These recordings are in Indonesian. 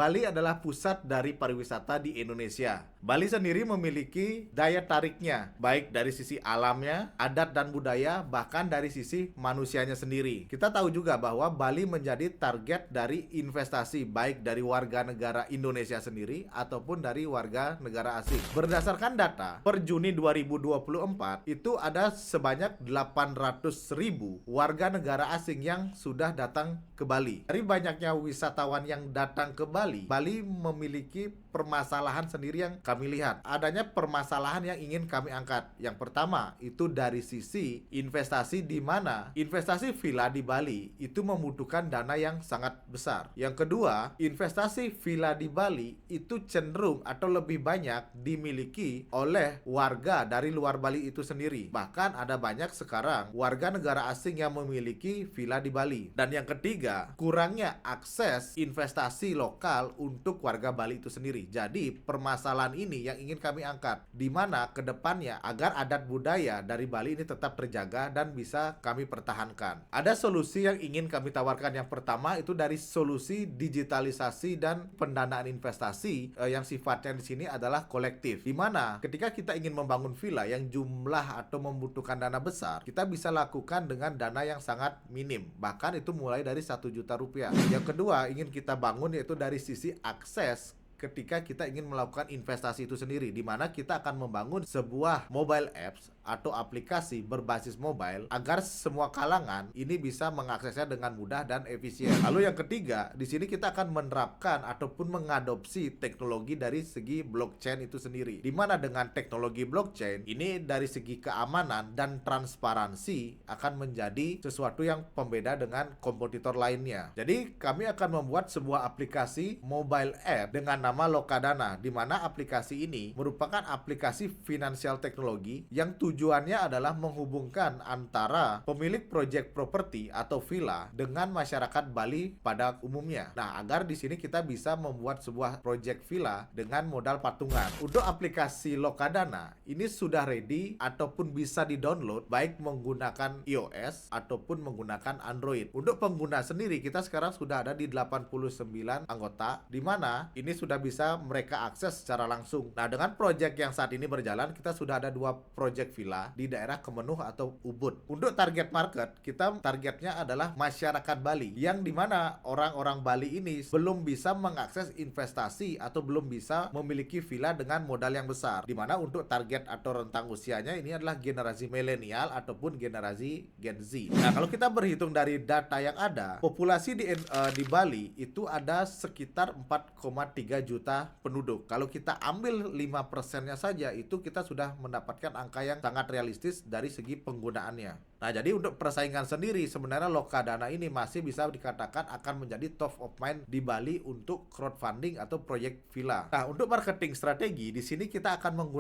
Bali adalah pusat dari pariwisata di Indonesia. Bali sendiri memiliki daya tariknya, baik dari sisi alamnya, adat dan budaya, bahkan dari sisi manusianya sendiri. Kita tahu juga bahwa Bali menjadi target dari investasi, baik dari warga negara Indonesia sendiri ataupun dari warga negara asing. Berdasarkan data, per Juni 2024, itu ada sebanyak 800.000 warga negara asing yang sudah datang ke Bali. Dari banyaknya wisatawan yang datang ke Bali, Bali memiliki permasalahan sendiri yang kami lihat. Adanya permasalahan yang ingin kami angkat. Yang pertama, itu dari sisi investasi, di mana investasi villa di Bali itu membutuhkan dana yang sangat besar. Yang kedua, investasi villa di Bali itu cenderung atau lebih banyak dimiliki oleh warga dari luar Bali itu sendiri. Bahkan ada banyak sekarang warga negara asing yang memiliki villa di Bali. Dan yang ketiga, kurangnya akses investasi lokal untuk warga Bali itu sendiri. Jadi permasalahan ini yang ingin kami angkat, di mana kedepannya agar adat budaya dari Bali ini tetap terjaga dan bisa kami pertahankan. Ada solusi yang ingin kami tawarkan. Yang pertama itu dari solusi digitalisasi dan pendanaan investasi yang sifatnya di sini adalah kolektif. Di mana ketika kita ingin membangun villa yang jumlah atau membutuhkan dana besar, kita bisa lakukan dengan dana yang sangat minim. Bahkan itu mulai dari 1 juta rupiah. Yang kedua ingin kita bangun yaitu dari sisi akses ketika kita ingin melakukan investasi itu sendiri, di mana kita akan membangun sebuah mobile apps atau aplikasi berbasis mobile agar semua kalangan ini bisa mengaksesnya dengan mudah dan efisien. Lalu yang ketiga, di sini kita akan menerapkan ataupun mengadopsi teknologi dari segi blockchain itu sendiri, di mana dengan teknologi blockchain ini dari segi keamanan dan transparansi akan menjadi sesuatu yang pembeda dengan kompetitor lainnya. Jadi kami akan membuat sebuah aplikasi mobile app dengan nama Lokadana, di mana aplikasi ini merupakan aplikasi finansial teknologi yang tujuannya adalah menghubungkan antara pemilik proyek properti atau villa dengan masyarakat Bali pada umumnya. Nah, agar di sini kita bisa membuat sebuah proyek villa dengan modal patungan. Untuk aplikasi Lokadana ini sudah ready ataupun bisa di-download baik menggunakan iOS ataupun menggunakan Android. Untuk pengguna sendiri kita sekarang sudah ada di 89 anggota, di mana ini sudah bisa mereka akses secara langsung. Nah, dengan proyek yang saat ini berjalan, kita sudah ada 2 proyek villa di daerah Kemenuh atau Ubud. Untuk target market, kita targetnya adalah masyarakat Bali, yang dimana orang-orang Bali ini belum bisa mengakses investasi atau belum bisa memiliki villa dengan modal yang besar. Dimana untuk target atau rentang usianya ini adalah generasi milenial ataupun generasi Gen Z. Nah, kalau kita berhitung dari data yang ada, populasi di Bali itu ada sekitar 4,3 juta penduduk. Kalau kita ambil 5%-nya saja, itu kita sudah mendapatkan angka yang sangat realistis dari segi penggunaannya. Nah, jadi untuk persaingan sendiri, sebenarnya Lokadana ini masih bisa dikatakan akan menjadi top of mind di Bali untuk crowdfunding atau proyek villa. Nah, untuk marketing strategi, di sini kita akan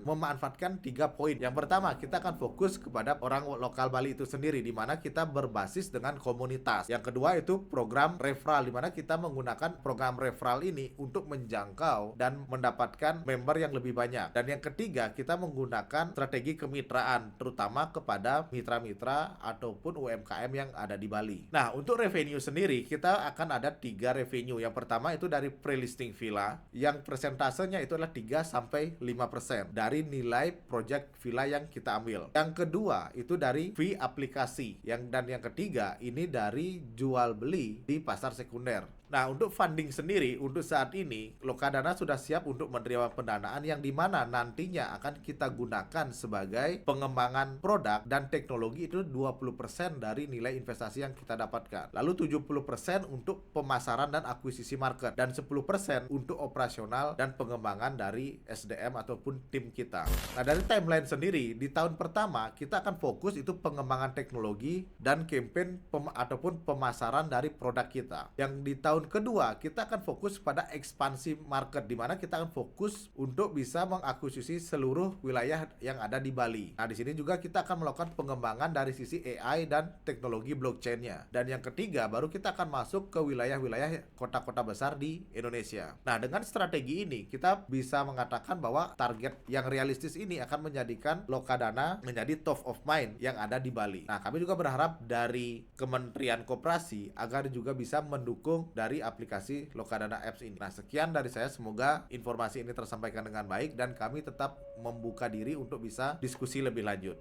memanfaatkan 3 poin. Yang pertama, kita akan fokus kepada orang lokal Bali itu sendiri, di mana kita berbasis dengan komunitas. Yang kedua itu program referral, di mana kita menggunakan program referral ini untuk menjangkau dan mendapatkan member yang lebih banyak. Dan yang ketiga, kita menggunakan strategi kemitraan, terutama kepada mitra-mitra ataupun UMKM yang ada di Bali. Nah, untuk revenue sendiri, kita akan ada 3 revenue. Yang pertama itu dari pre-listing villa, yang persentasenya itu adalah 3-5% dari nilai project villa yang kita ambil. Yang kedua itu dari fee aplikasi, dan yang ketiga ini dari jual beli di pasar sekunder. Nah, untuk funding sendiri, untuk saat ini Lokadana sudah siap untuk menerima pendanaan yang dimana nantinya akan kita gunakan sebagai pengembangan produk dan teknologi. Itu 20% dari nilai investasi yang kita dapatkan. Lalu 70% untuk pemasaran dan akuisisi market, dan 10% untuk operasional dan pengembangan dari SDM ataupun tim kita. Nah, dari timeline sendiri, di tahun pertama kita akan fokus itu pengembangan teknologi dan campaign ataupun pemasaran dari produk kita. Yang di tahun kedua kita akan fokus pada ekspansi market, di mana kita akan fokus untuk bisa mengakuisisi seluruh wilayah yang ada di Bali. Nah, di sini juga kita akan melakukan pengembangan dari sisi AI dan teknologi blockchain-nya. Dan yang ketiga, baru kita akan masuk ke wilayah-wilayah kota-kota besar di Indonesia. Nah, dengan strategi ini kita bisa mengatakan bahwa target yang realistis ini akan menjadikan Lokadana menjadi top of mind yang ada di Bali. Nah, kami juga berharap dari Kementerian Koperasi agar juga bisa mendukung dari dari aplikasi Lokadana Apps ini. Nah, sekian dari saya, semoga informasi ini tersampaikan dengan baik dan kami tetap membuka diri untuk bisa diskusi lebih lanjut.